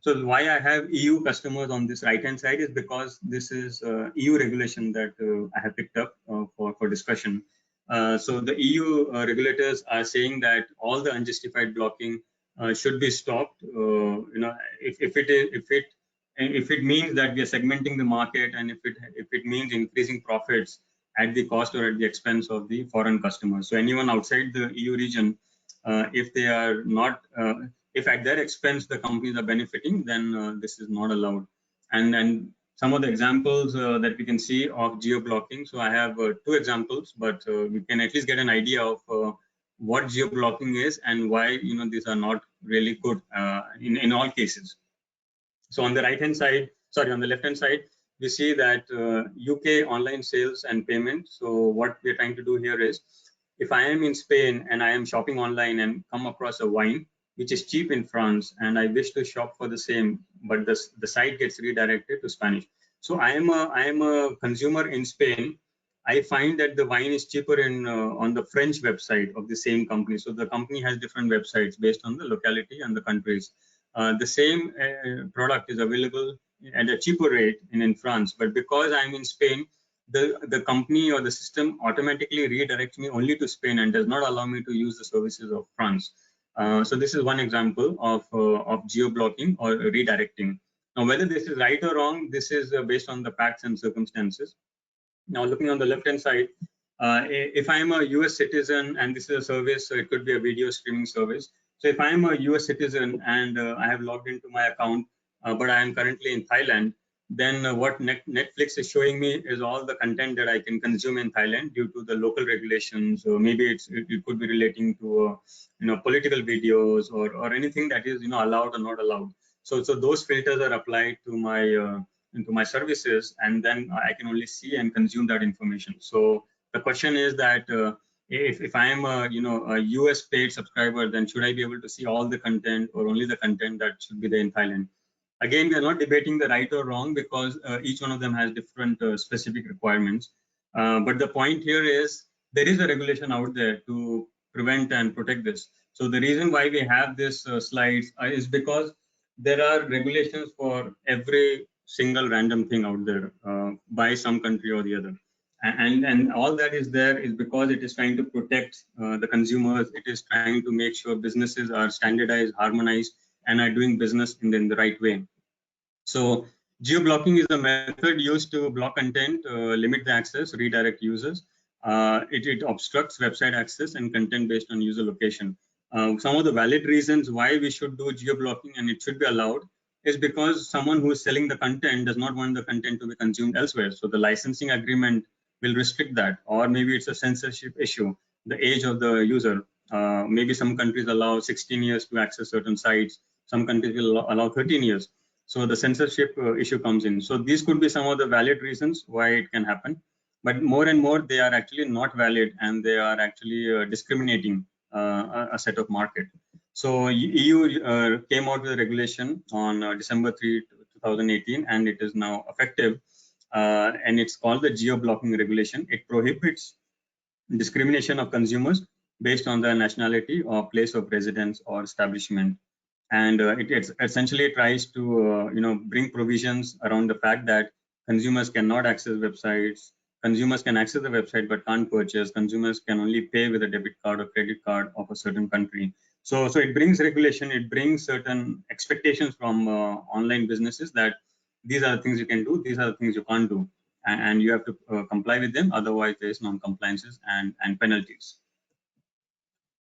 So why I have EU customers on this right-hand side is because this is EU regulation that I have picked up for discussion. So the EU regulators are saying that all the unjustified blocking should be stopped. If it means that we are segmenting the market, and if it means increasing profits at the cost or at the expense of the foreign customers. So anyone outside the EU region, if they are not, if at their expense the companies are benefiting, then this is not allowed. And some of the examples that we can see of geo-blocking. So I have two examples, but we can at least get an idea of what geo-blocking is and why these are not really good in all cases. So on the on the left-hand side, we see that UK online sales and payment. So what we're trying to do here is, if I am in Spain and I am shopping online and come across a wine which is cheap in France, and I wish to shop for the same, but the site gets redirected to Spanish. So I am a consumer in Spain. I find that the wine is cheaper on the French website of the same company. So the company has different websites based on the locality and the countries. The same product is available at a cheaper rate in France, but because I'm in Spain, the company or the system automatically redirects me only to Spain and does not allow me to use the services of France. So this is one example of geo-blocking or redirecting. Now, whether this is right or wrong, this is based on the facts and circumstances. Now, looking on the left-hand side, if I'm a US citizen and this is a service, so it could be a video streaming service. So if I'm a US citizen and I have logged into my account, but I am currently in Thailand, then what Netflix is showing me is all the content that I can consume in Thailand due to the local regulations. So maybe it could be relating to political videos or anything that is allowed or not allowed. So those filters are applied to my services, and then I can only see and consume that information. So the question is that if I am a US paid subscriber, then should I be able to see all the content or only the content that should be there in Thailand? Again, we are not debating the right or wrong, because each one of them has different specific requirements. But the point here is there is a regulation out there to prevent and protect this. So the reason why we have this slides is because there are regulations for every single random thing out there by some country or the other. And all that is there is because it is trying to protect the consumers. It is trying to make sure businesses are standardized, harmonized, and are doing business in the right way. So geo-blocking is a method used to block content, limit the access, redirect users. It obstructs website access and content based on user location. Some of the valid reasons why we should do geo-blocking and it should be allowed is because someone who is selling the content does not want the content to be consumed elsewhere. So the licensing agreement will restrict that, or maybe it's a censorship issue, the age of the user. Maybe some countries allow 16 years to access certain sites. Some countries will allow 13 years. So the censorship issue comes in. So these could be some of the valid reasons why it can happen. But more and more, they are actually not valid, and they are actually discriminating a set of market. So EU came out with a regulation on December 3, 2018, and it is now effective. And it's called the Geo-Blocking Regulation. It prohibits discrimination of consumers based on their nationality or place of residence or establishment. And it essentially tries to bring provisions around the fact that consumers cannot access websites. Consumers can access the website but can't purchase. Consumers can only pay with a debit card or credit card of a certain country. So it brings regulation. It brings certain expectations from online businesses that these are the things you can do, these are the things you can't do, and you have to comply with them. Otherwise, there is non-compliances and penalties.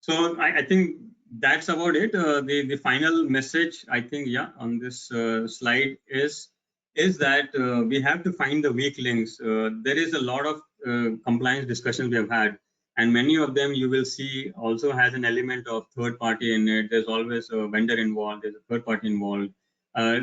So I think that's about it. The final message, I think, on this slide is that we have to find the weak links. There is a lot of compliance discussions we have had, and many of them you will see also has an element of third party in it. There's always a vendor involved, there's a third party involved.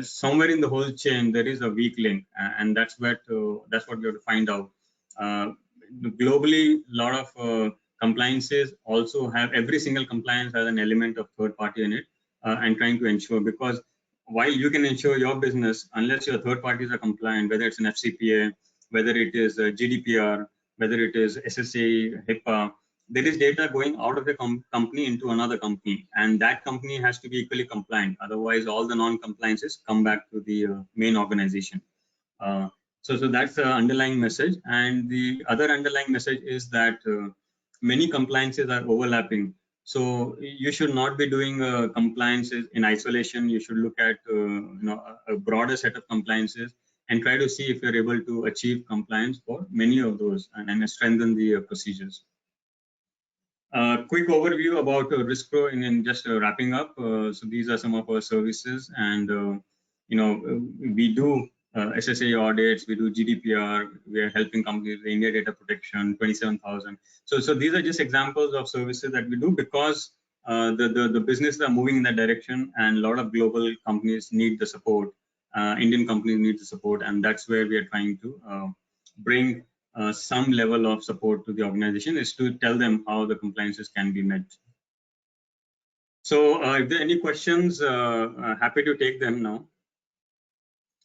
Somewhere in the whole chain, there is a weak link, and that's what we have to find out. Globally, a lot of compliances also have, every single compliance has an element of third party in it, and trying to ensure, because while you can ensure your business, unless your third parties are compliant, whether it's an FCPA, whether it is GDPR, whether it is SSA, HIPAA, there is data going out of the company into another company, and that company has to be equally compliant. Otherwise, all the non-compliances come back to the main organization. So that's the underlying message. And the other underlying message is that many compliances are overlapping. So you should not be doing compliances in isolation. You should look at a broader set of compliances and try to see if you're able to achieve compliance for many of those and strengthen the procedures. Quick overview about Riskpro in just wrapping up. So these are some of our services, and we do SSA audits, we do GDPR, we are helping companies with India data protection, 27,000. So these are just examples of services that we do because the businesses are moving in that direction, and a lot of global companies need the support. Indian companies need the support, and that's where we are trying to bring some level of support to the organization, is to tell them how the compliances can be met. So if there are any questions, happy to take them now.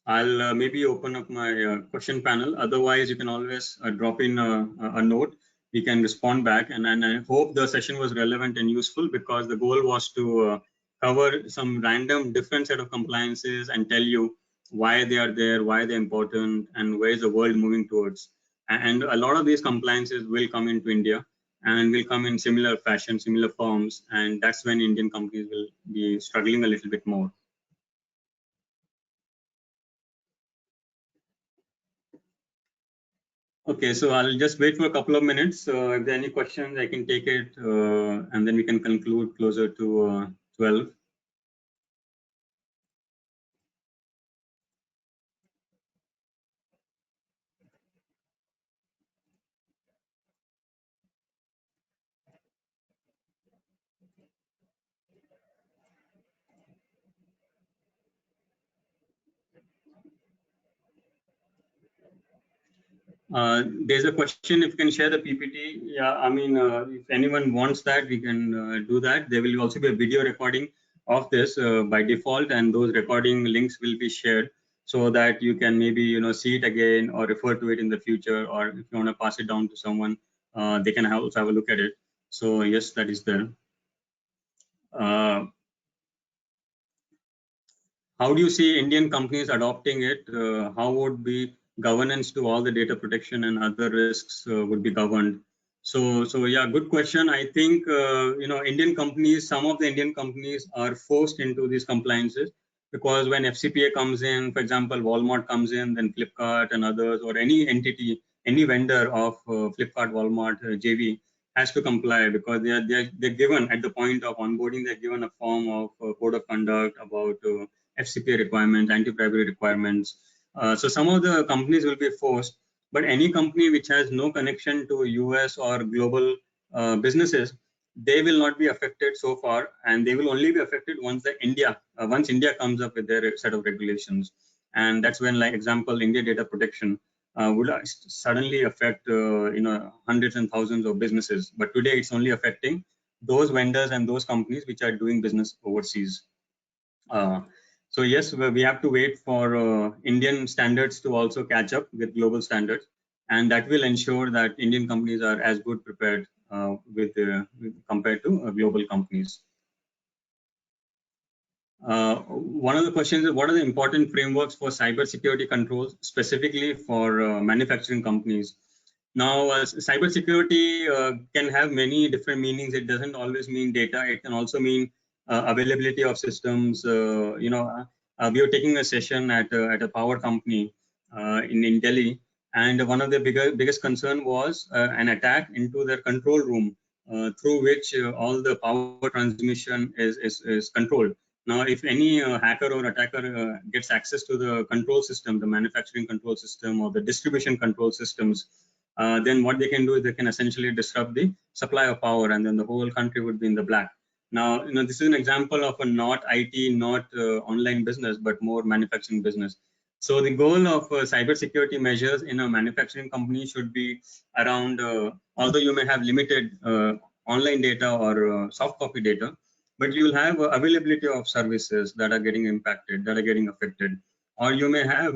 I'll maybe open up my question panel. Otherwise, you can always drop in a note. We can respond back. And I hope the session was relevant and useful, because the goal was to cover some random different set of compliances and tell you why they are there, why they're important, and where is the world moving towards. And a lot of these compliances will come into India and will come in similar fashion, similar forms. And that's when Indian companies will be struggling a little bit more. Okay, so I'll just wait for a couple of minutes. If there are any questions, I can take it, and then we can conclude closer to 12. There's a question if you can share the PPT. Yeah, I mean, if anyone wants that, we can do that. There will also be a video recording of this by default, and those recording links will be shared so that you can maybe see it again or refer to it in the future, or if you want to pass it down to someone, they can also have a look at it. So yes, that is there. How do you see Indian companies adopting it? How would be governance to all the data protection and other risks would be governed? So yeah, good question. I think Indian companies, some of the Indian companies are forced into these compliances, because when FCPA comes in, for example, Walmart comes in, then Flipkart and others, or any entity, any vendor of Flipkart, Walmart, JV has to comply, because they're given at the point of onboarding, they're given a form of code of conduct about FCPA requirements, anti-bribery requirements. So some of the companies will be forced, but any company which has no connection to US or global businesses, they will not be affected so far, and they will only be affected once once India comes up with their set of regulations. And that's when, like example, India data protection would suddenly affect hundreds and thousands of businesses. But today it's only affecting those vendors and those companies which are doing business overseas. So yes, we have to wait for Indian standards to also catch up with global standards, and that will ensure that Indian companies are as good prepared compared to global companies. One of the questions is, what are the important frameworks for cybersecurity controls, specifically for manufacturing companies? Now, cybersecurity can have many different meanings. It doesn't always mean data. It can also mean availability of systems. We were taking a session at a power company in Delhi, and one of the biggest concern was an attack into their control room, through which all the power transmission is controlled. Now, if any hacker or attacker gets access to the control system, the manufacturing control system or the distribution control systems, then what they can do is they can essentially disrupt the supply of power, and then the whole country would be in the black. Now, this is an example of a not IT, not online business, but more manufacturing business. So the goal of cybersecurity measures in a manufacturing company should be around, although you may have limited online data or soft copy data, but you will have availability of services that are getting impacted, that are getting affected, or you may have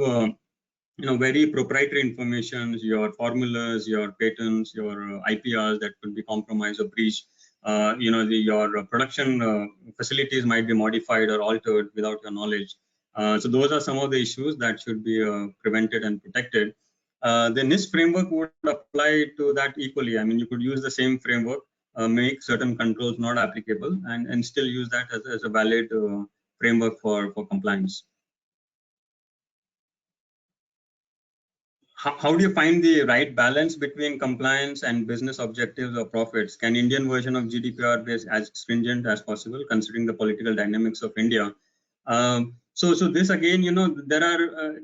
very proprietary information, your formulas, your patents, your IPRs that could be compromised or breached. Your production facilities might be modified or altered without your knowledge. So those are some of the issues that should be prevented and protected. the NIST framework would apply to that equally. I mean, you could use the same framework, make certain controls not applicable, and still use that as a valid framework for compliance. How do you find the right balance between compliance and business objectives or profits? Can Indian version of GDPR be as stringent as possible, considering the political dynamics of India? So this again, there are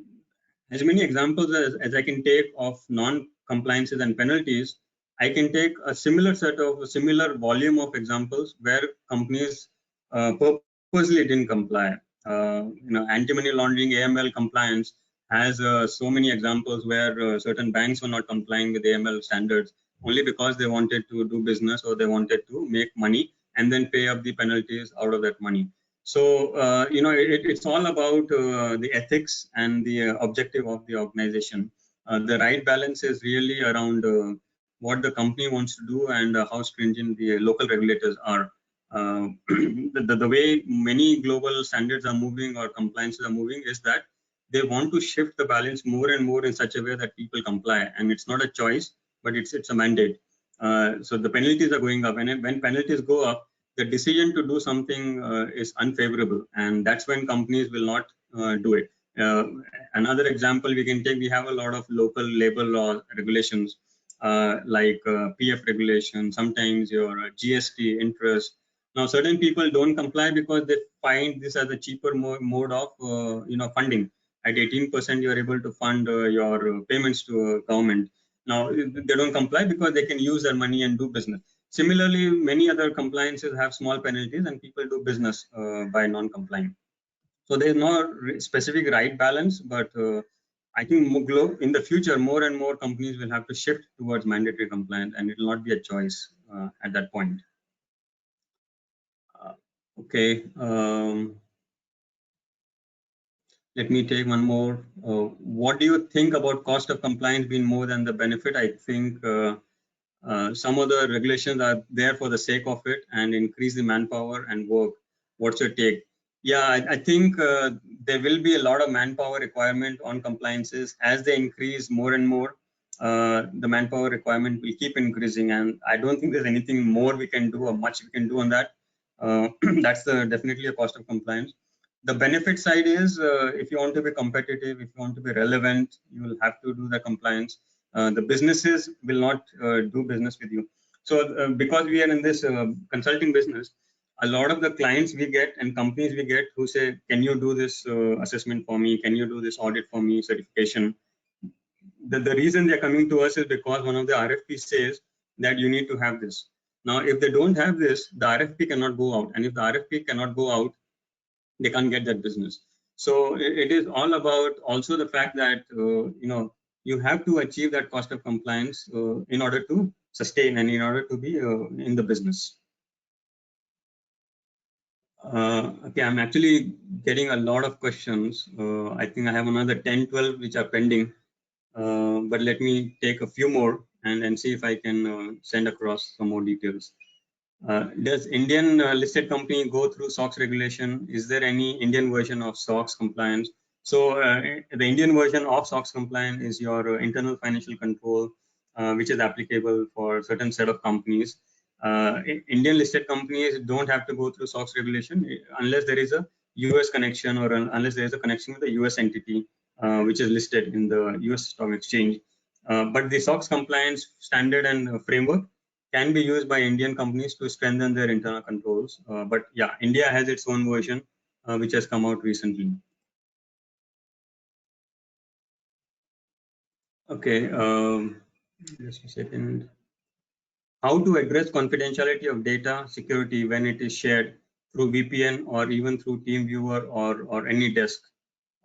as many examples as I can take of non-compliances and penalties. I can take a similar volume of examples where companies purposely didn't comply. Anti-money laundering, AML compliance has so many examples where certain banks were not complying with AML standards only because they wanted to do business or they wanted to make money and then pay up the penalties out of that money. So, it's all about the ethics and the objective of the organization. The right balance is really around what the company wants to do and how stringent the local regulators are. The way many global standards are moving or compliances are moving is that they want to shift the balance more and more in such a way that people comply. And it's not a choice, but it's a mandate. So the penalties are going up. And when penalties go up, the decision to do something is unfavorable, and that's when companies will not do it. Another example we can take, we have a lot of local labor law regulations like PF regulation, sometimes your GST interest. Now, certain people don't comply because they find this as a cheaper mode of funding. At 18%, you are able to fund your payments to government. Now, they don't comply because they can use their money and do business. Similarly, many other compliances have small penalties and people do business by non-complying. So there's no specific right balance, but I think in the future, more and more companies will have to shift towards mandatory compliance, and it will not be a choice at that point. Okay. Let me take one more. What do you think about cost of compliance being more than the benefit? I think some of the regulations are there for the sake of it and increase the manpower and work. What's your take? Yeah, I think there will be a lot of manpower requirement on compliances as they increase more and more. The manpower requirement will keep increasing, and I don't think there's anything more we can do or much we can do on that. That's definitely a cost of compliance. The benefit side is if you want to be competitive, if you want to be relevant, you will have to do the compliance. The businesses will not do business with you. So because we are in this consulting business, a lot of the clients we get and companies we get who say, can you do this assessment for me? Can you do this audit for me, certification? The reason they're coming to us is because one of the RFP says that you need to have this. Now, if they don't have this, the RFP cannot go out. And if the RFP cannot go out, they can't get that business. So it is all about also the fact that, you have to achieve that cost of compliance in order to sustain and in order to be in the business. Okay, I'm actually getting a lot of questions. I think I have another 10, 12 which are pending, but let me take a few more and see if I can send across some more details. Does Indian listed company go through SOX regulation? Is there any Indian version of SOX compliance? So the Indian version of SOX compliance is your internal financial control, which is applicable for a certain set of companies. Indian listed companies don't have to go through SOX regulation unless there is a US connection or unless there is a connection with a US entity, which is listed in the US stock exchange. But the SOX compliance standard and framework can be used by Indian companies to strengthen their internal controls. But yeah, India has its own version, which has come out recently. Okay, just a second. How to address confidentiality of data security when it is shared through VPN or even through TeamViewer or any desk?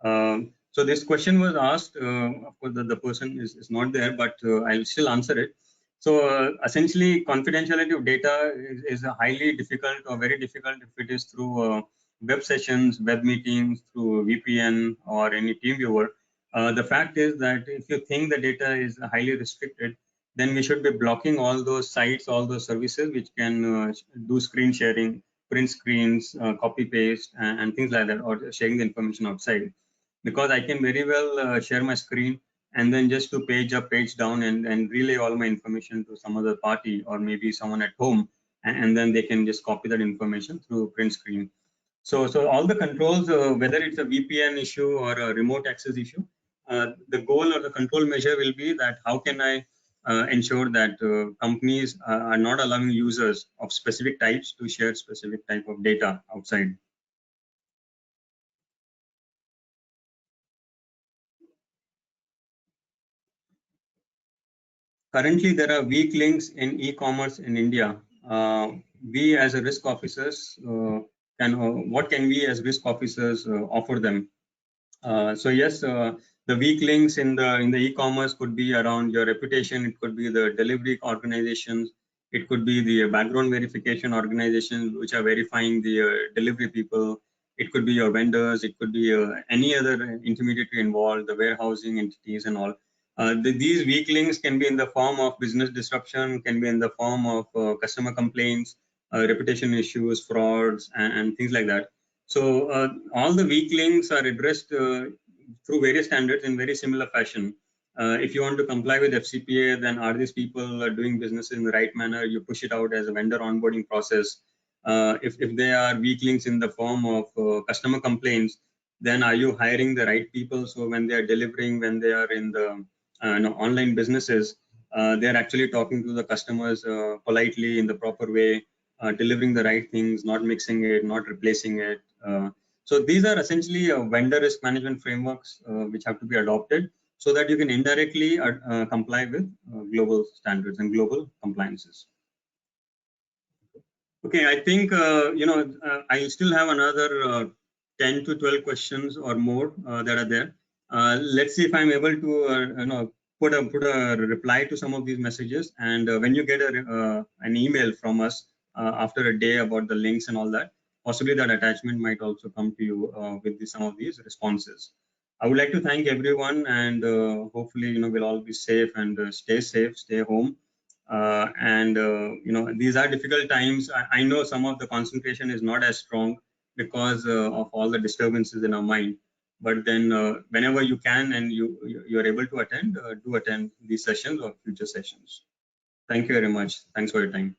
So this question was asked, of course the person is not there, but I'll still answer it. So essentially, confidentiality of data is a highly difficult or very difficult if it is through web sessions, web meetings, through VPN or any TeamViewer. The fact is that if you think the data is highly restricted, then we should be blocking all those sites, all those services which can do screen sharing, print screens, copy paste, and things like that, or sharing the information outside. Because I can very well share my screen and then just to page up, page down, and relay all my information to some other party or maybe someone at home, and then they can just copy that information through print screen. So all the controls, whether it's a VPN issue or a remote access issue, the goal or the control measure will be that how can I ensure that companies are not allowing users of specific types to share specific type of data outside. Currently, there are weak links in e-commerce in India. We as a risk officers what can we as risk officers offer them? So yes, the weak links in the e-commerce could be around your reputation. It could be the delivery organizations. It could be the background verification organizations which are verifying the delivery people. It could be your vendors. It could be any other intermediary involved, the warehousing entities and all. These weak links can be in the form of business disruption, can be in the form of customer complaints, reputation issues, frauds, and things like that. So all the weak links are addressed through various standards in very similar fashion. If you want to comply with FCPA, then are these people doing business in the right manner? You push it out as a vendor onboarding process. If they are weak links in the form of customer complaints, then are you hiring the right people? So when they are delivering, when they are in the online businesses, they are actually talking to the customers politely in the proper way, delivering the right things, not mixing it, not replacing it. So these are essentially vendor risk management frameworks which have to be adopted so that you can indirectly comply with global standards and global compliances. Okay, I think I still have another 10 to 12 questions or more that are there. Let's see if I'm able to put a reply to some of these messages. And when you get an email from us after a day about the links and all that, possibly that attachment might also come to you with some of these responses. I would like to thank everyone, and hopefully we'll all be safe and stay safe, stay home. These are difficult times. I know some of the concentration is not as strong because of all the disturbances in our mind. But then whenever you can and you're able to attend, do attend these sessions or future sessions. Thank you very much. Thanks for your time.